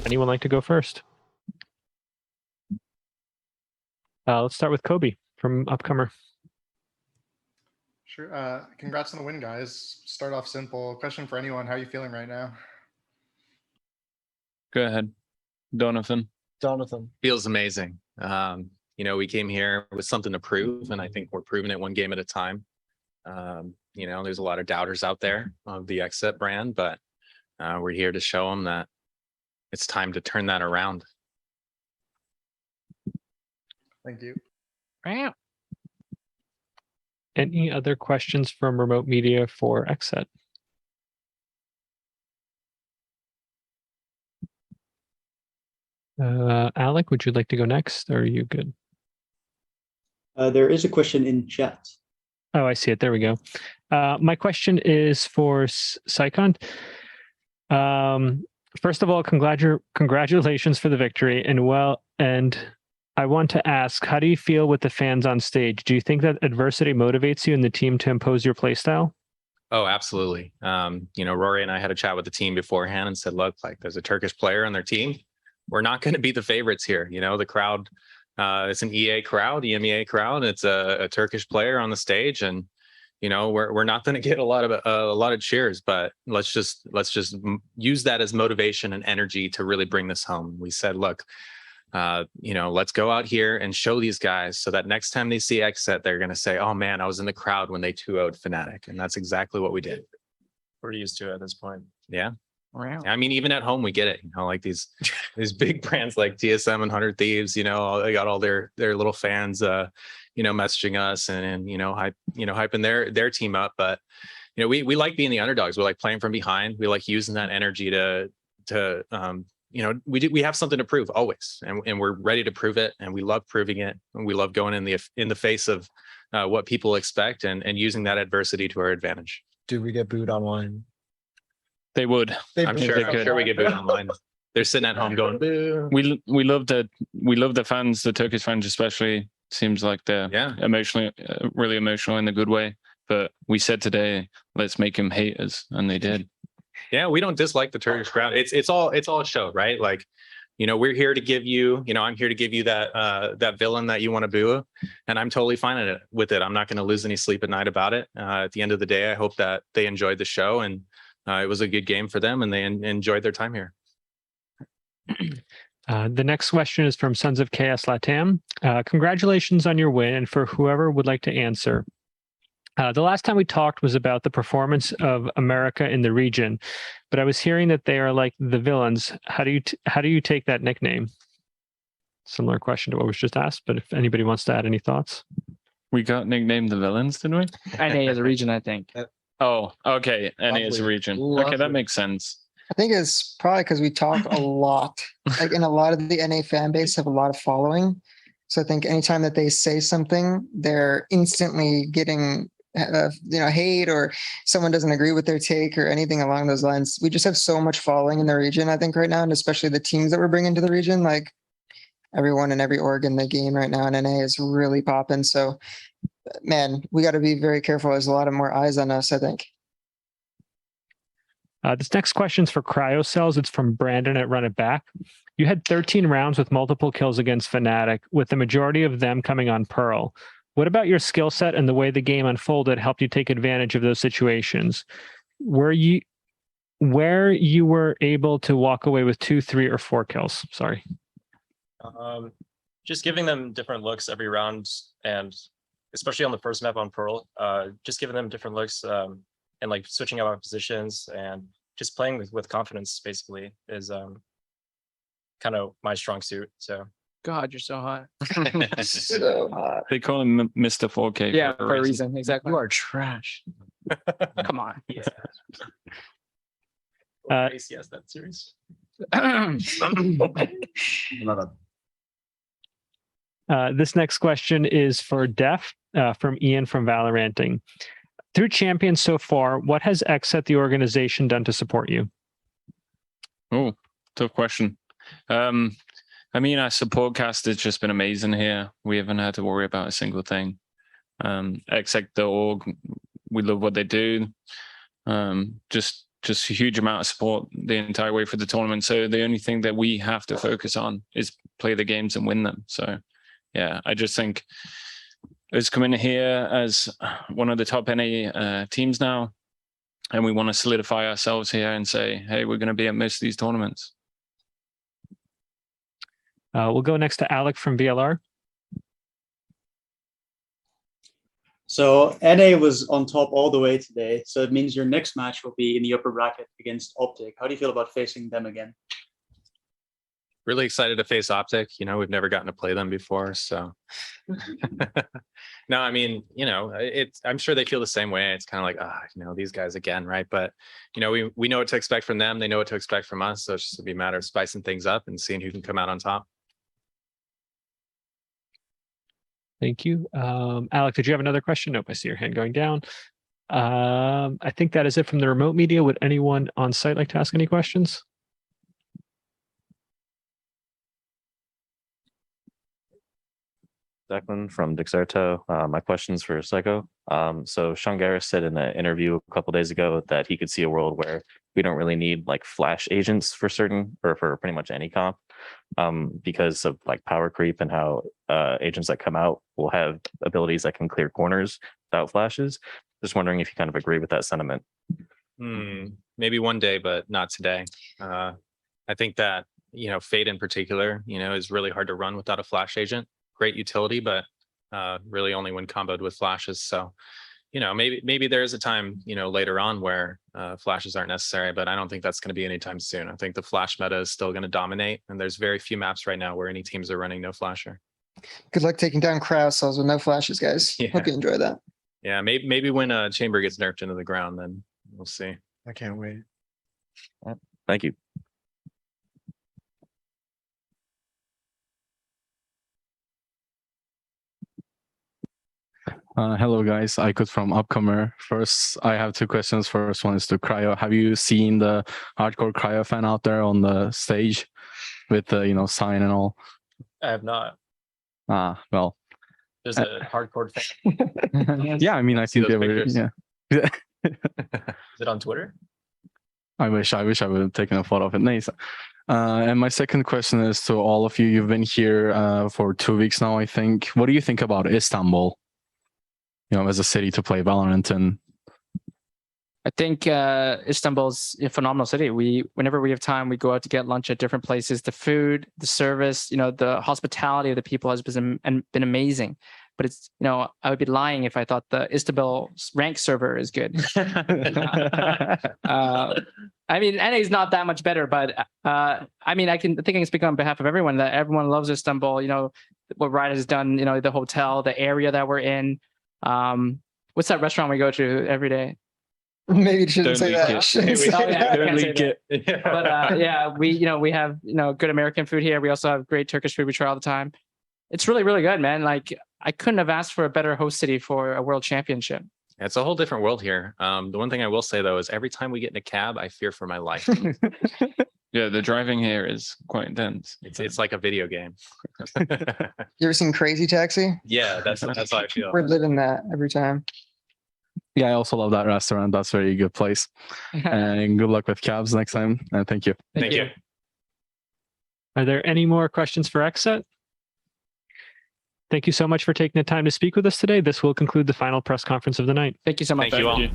anyone like to go first? Let's start with Kobe from Upcomer. Sure. Congrats on the win, guys. Start off simple. Question for anyone. How are you feeling right now? Go ahead, Donathan. Feels amazing. You know, we came here with something to prove, and I think we're proving it one game at a time. You know, there's a lot of doubters out there of the XSET brand, but we're here to show them that it's time to turn that around. Thank you. Wow. Any other questions from remote media for XSET? Alec, would you like to go next, or are you good? There is a question in chat. Oh, I see it. There we go. My question is for Saikon. First of all, congratulations for the victory, and I want to ask, how do you feel with the fans on stage? Do you think that adversity motivates you and the team to impose your play style? Oh, absolutely. You know, Rory and I had a chat with the team beforehand and said, look, like there's a Turkish player on their team. We're not going to be the favorites here. You know, the crowd, it's an EA crowd, EMEA crowd. It's a Turkish player on the stage, and you know, we're not going to get a lot of cheers, but let's just use that as motivation and energy to really bring this home. We said, look, you know, let's go out here and show these guys so that next time they see XSET, they're going to say, oh man, I was in the crowd when they 2-0'd FNATIC. And that's exactly what we did. We're used to it at this point. Yeah. Wow. I mean, even at home, we get it, you know, like these big brands like TSM and 100 Thieves, you know, they got all their little fans, you know, messaging us and you know, hyping their team up. But, you know, we like being the underdogs. We like playing from behind. We like using that energy to you know, we have something to prove always, and we're ready to prove it, and we love proving it, and we love going in the face of what people expect and using that adversity to our advantage. Do we get booed online? They would. I'm sure we get booed online. They're sitting at home going, boo. We love the fans, the Turkish fans especially. Seems like they're emotionally, really emotional in a good way. But we said today, let's make them hate us, and they did. Yeah, we don't dislike the Turkish crowd. It's all a show, right? Like, you know, we're here to give you, you know, I'm here to give you that villain that you want to boo, and I'm totally fine with it. I'm not going to lose any sleep at night about it. At the end of the day, I hope that they enjoyed the show, and it was a good game for them, and they enjoyed their time here. The next question is from Sons of Chaos Latam. Congratulations on your win, and for whoever would like to answer. The last time we talked was about the performance of America in the region, but I was hearing that they are like the villains. How do you take that nickname? Similar question to what was just asked, but if anybody wants to add any thoughts. We got nicknamed the villains, didn't we? NA as a region, I think. Oh, okay. NA as a region. Okay, that makes sense. I think it's probably because we talk a lot. Like, in a lot of the NA fan base have a lot of following. So I think anytime that they say something, they're instantly getting you know, hate, or someone doesn't agree with their take or anything along those lines. We just have so much following in the region, I think, right now, and especially the teams that we're bringing to the region. Like, everyone in every org in the game right now in NA is really popping. So, man, we got to be very careful. There's a lot of more eyes on us, I think. This next question is for CryoCells. It's from Brandon at Run It Back. You had 13 rounds with multiple kills against FNATIC, with the majority of them coming on Pearl. What about your skill set and the way the game unfolded helped you take advantage of those situations? Where you were able to walk away with 2, 3, or 4 kills? Sorry. Just giving them different looks every round, and especially on the first map on Pearl, just giving them different looks and like switching up our positions and just playing with confidence basically is kind of my strong suit. So. God, you're so hot. So hot. They call him Mr. 4K. Yeah, for a reason. Exactly. You are trash. Come on. Yes, that series. This next question is for Def from Ian from Valoranting. Through Champions so far, what has XSET the organization done to support you? Oh, tough question. I mean, our support cast has just been amazing here. We haven't had to worry about a single thing. XSET.org, we love what they do. Just just a huge amount of support the entire way for the tournament. So the only thing that we have to focus on is play the games and win them. So yeah, I just think us coming here as one of the top NA teams now, and we want to solidify ourselves here and say, hey, we're going to be at most of these tournaments. We'll go next to Alec from VLR. So NA was on top all the way today. So it means your next match will be in the upper bracket against Optic. How do you feel about facing them again? Really excited to face Optic. You know, we've never gotten to play them before. So no, I mean, you know, I'm sure they feel the same way. It's kind of like, you know, these guys again, right? But, you know, we know what to expect from them. They know what to expect from us. So it's just be a matter of spicing things up and seeing who can come out on top. Thank you. Alec, did you have another question? Nope, I see your hand going down. I think that is it from the remote media. Would anyone on site like to ask any questions? Declan from Dexerto. My question's for Psycho. So Sean Garris said in an interview a couple days ago that he could see a world where we don't really need like flash agents for certain or for pretty much any comp because of like power creep and how agents that come out will have abilities that can clear corners without flashes. Just wondering if you kind of agree with that sentiment. Maybe one day, but not today. I think that, you know, Fade in particular, you know, is really hard to run without a flash agent. Great utility, but really only when comboed with flashes. So, you know, maybe there is a time, you know, later on where flashes aren't necessary, but I don't think that's going to be anytime soon. I think the flash meta is still going to dominate, and there's very few maps right now where any teams are running no flasher. Good luck taking down cryo cells with no flashes, guys. Yeah. Hope you enjoy that. Yeah, maybe when a chamber gets nerfed into the ground, then we'll see. I can't wait. Thank you. Hello guys, Aikut from Upcomer. First, I have two questions. First one is to Cryo. Have you seen the hardcore Cryo fan out there on the stage with the, you know, sign and all? I have not. Well. There's a hardcore fan. Yeah, I mean, I think they were, yeah. Is it on Twitter? I wish I would have taken a photo of it. Nice. And my second question is to all of you. You've been here for 2 weeks now, I think. What do you think about Istanbul? You know, as a city to play Valorant in? I think Istanbul's a phenomenal city. Whenever we have time, we go out to get lunch at different places. The food, the service, you know, the hospitality of the people has been amazing. But it's, you know, I would be lying if I thought the Istanbul rank server is good. I mean, NA is not that much better, but I mean, I think I can speak on behalf of everyone that everyone loves Istanbul. You know, what Riot has done, you know, the hotel, the area that we're in. What's that restaurant we go to every day? Maybe you shouldn't say that. Don't leak it. But yeah, we have, you know, good American food here. We also have great Turkish food we try all the time. It's really, really good, man. Like, I couldn't have asked for a better host city for a world championship. It's a whole different world here. The one thing I will say though is every time we get in a cab, I fear for my life. Yeah, the driving here is quite intense. It's like a video game. You ever seen Crazy Taxi? Yeah, that's how I feel. We're living that every time. Yeah, I also love that restaurant. That's a very good place. And good luck with cabs next time. And thank you. Thank you. Are there any more questions for XSET? Thank you so much for taking the time to speak with us today. This will conclude the final press conference of the night. Thank you so much. Thank you all.